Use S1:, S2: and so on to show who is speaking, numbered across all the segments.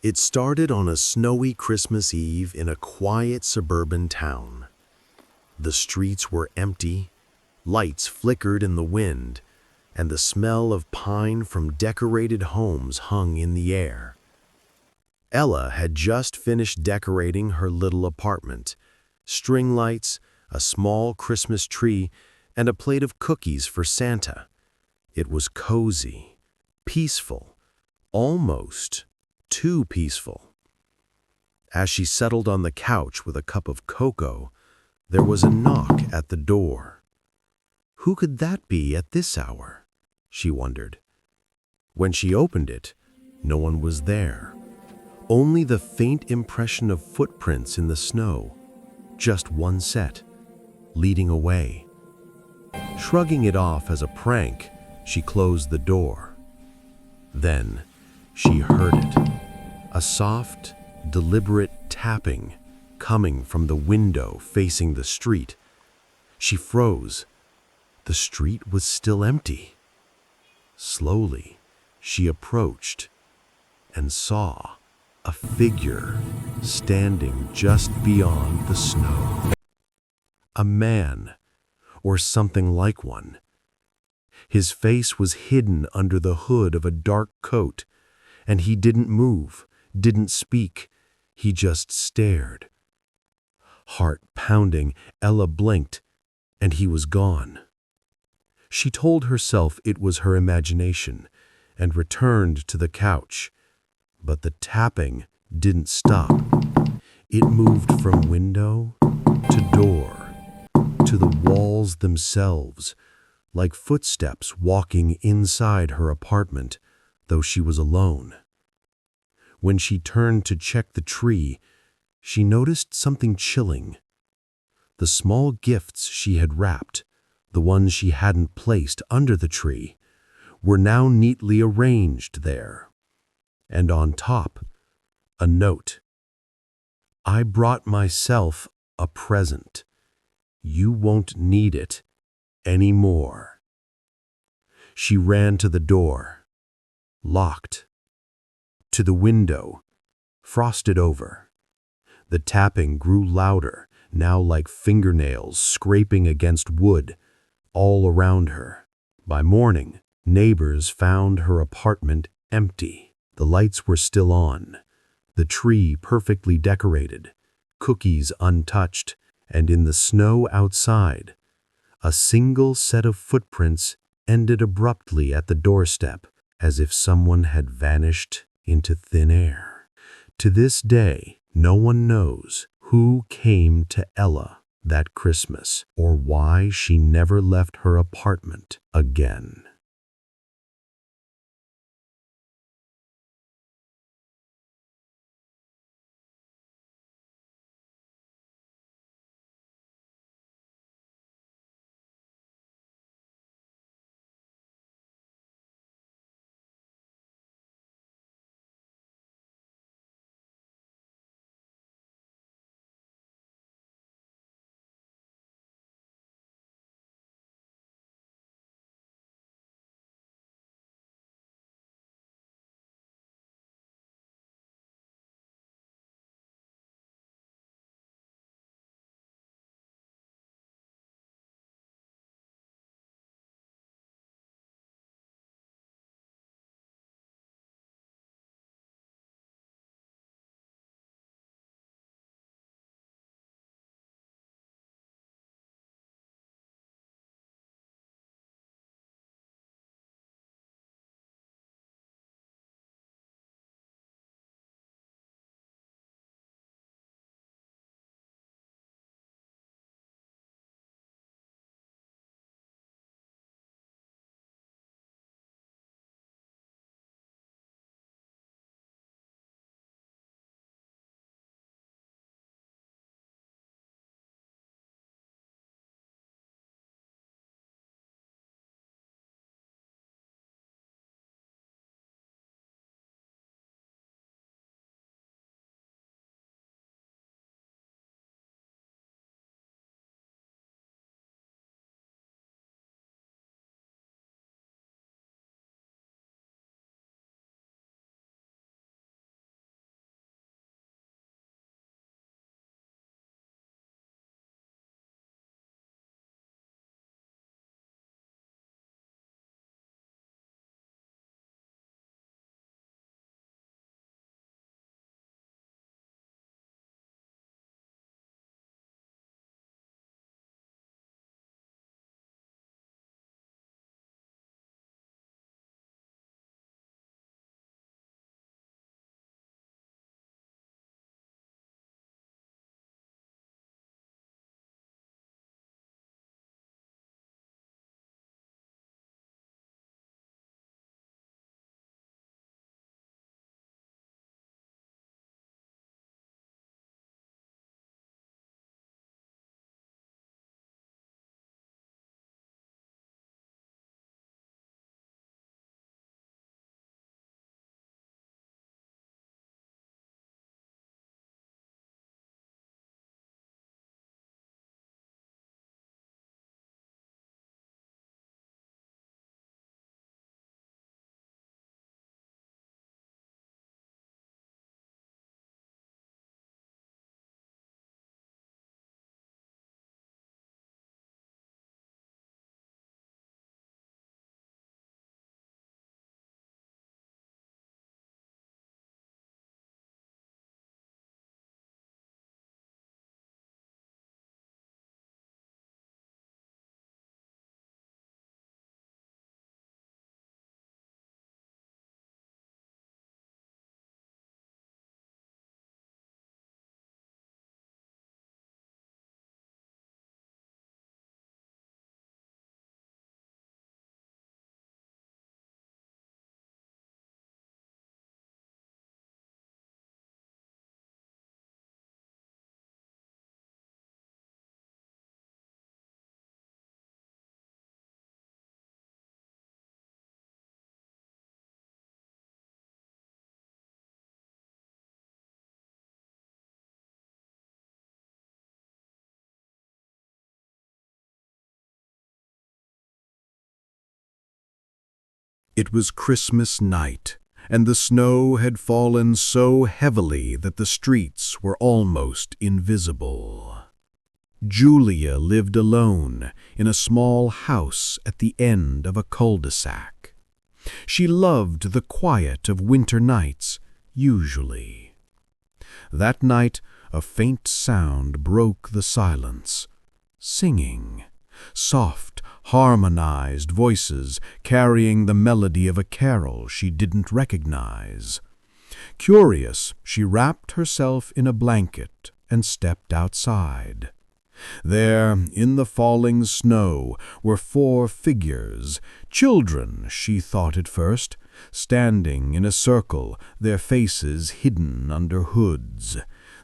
S1: It started on a snowy Christmas Eve in a quiet suburban town. The streets were empty, lights flickered in the wind, and the smell of pine from decorated homes hung in the air. Ella had just finished decorating her little apartment. String lights, a small Christmas tree, and a plate of cookies for Santa. It was cozy, peaceful, almost too peaceful. As she settled on the couch with a cup of cocoa, there was a knock at the door. Who could that be at this hour? She wondered. When she opened it, no one was there. Only the faint impression of footprints in the snow. Just one set, leading away. Shrugging it off as a prank, she closed the door. Then she heard it. A soft, deliberate tapping coming from the window facing the street. She froze. The street was still empty. Slowly, she approached and saw a figure standing just beyond the snow. A man, or something like one. His face was hidden under the hood of a dark coat, and he didn't move, didn't speak. He just stared. Heart pounding, Ella blinked, and he was gone. She told herself it was her imagination and returned to the couch. But the tapping didn't stop. It moved from window to door, to the walls themselves, like footsteps walking inside her apartment, though she was alone. When she turned to check the tree, she noticed something chilling. The small gifts she had wrapped, the ones she hadn't placed under the tree, were now neatly arranged there. And on top, a note. I brought myself a present. You won't need it anymore. She ran to the door, locked. To the window, frosted over. The tapping grew louder, now like fingernails scraping against wood, all around her. By morning, neighbors found her apartment empty. The lights were still on, the tree perfectly decorated, cookies untouched, and in the snow outside, a single set of footprints ended abruptly at the doorstep, as if someone had vanished into thin air. To this day, no one knows who came to Ella that Christmas or why she never left her apartment again.
S2: It was Christmas night, and the snow had fallen so heavily that the streets were almost invisible. Julia lived alone in a small house at the end of a cul-de-sac. She loved the quiet of winter nights, usually. That night, a faint sound broke the silence. Singing. Soft, harmonized voices carrying the melody of a carol she didn't recognize. Curious, she wrapped herself in a blanket and stepped outside. There, in the falling snow, were 4 figures, children, she thought at first, standing in a circle, their faces hidden under hoods.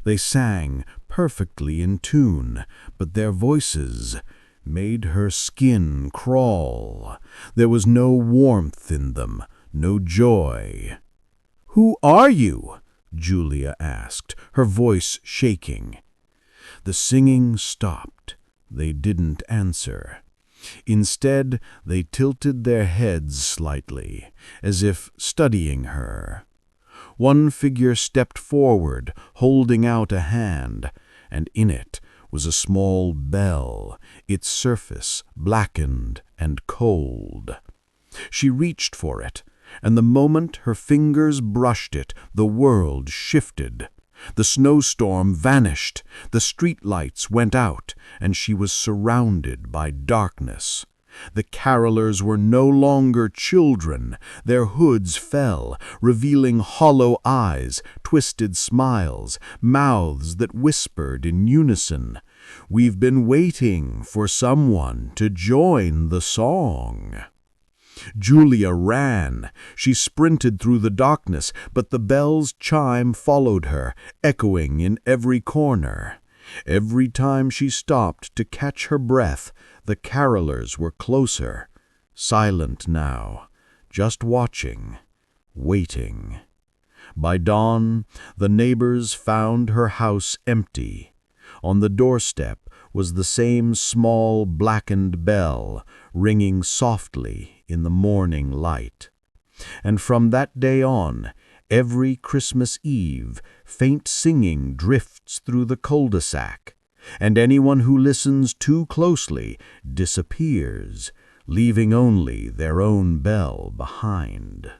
S2: They sang perfectly in tune, but their voices made her skin crawl. There was no warmth in them, no joy. "Who are you?" Julia asked, her voice shaking. The singing stopped. They didn't answer. Instead, they tilted their heads slightly, as if studying her. One figure stepped forward, holding out a hand, and in it was a small bell, its surface blackened and cold. She reached for it, and the moment her fingers brushed it, the world shifted. The snowstorm vanished, the streetlights went out, and she was surrounded by darkness. The carolers were no longer children. Their hoods fell, revealing hollow eyes, twisted smiles, mouths that whispered in unison, "We've been waiting for someone to join the song." Julia ran. She sprinted through the darkness, but the bell's chime followed her, echoing in every corner. Every time she stopped to catch her breath, the carolers were closer, silent now, just watching, waiting. By dawn, the neighbors found her house empty. On the doorstep was the same small blackened bell, ringing softly in the morning light. And from that day on, every Christmas Eve, faint singing drifts through the cul-de-sac, and anyone who listens too closely disappears, leaving only their own bell behind.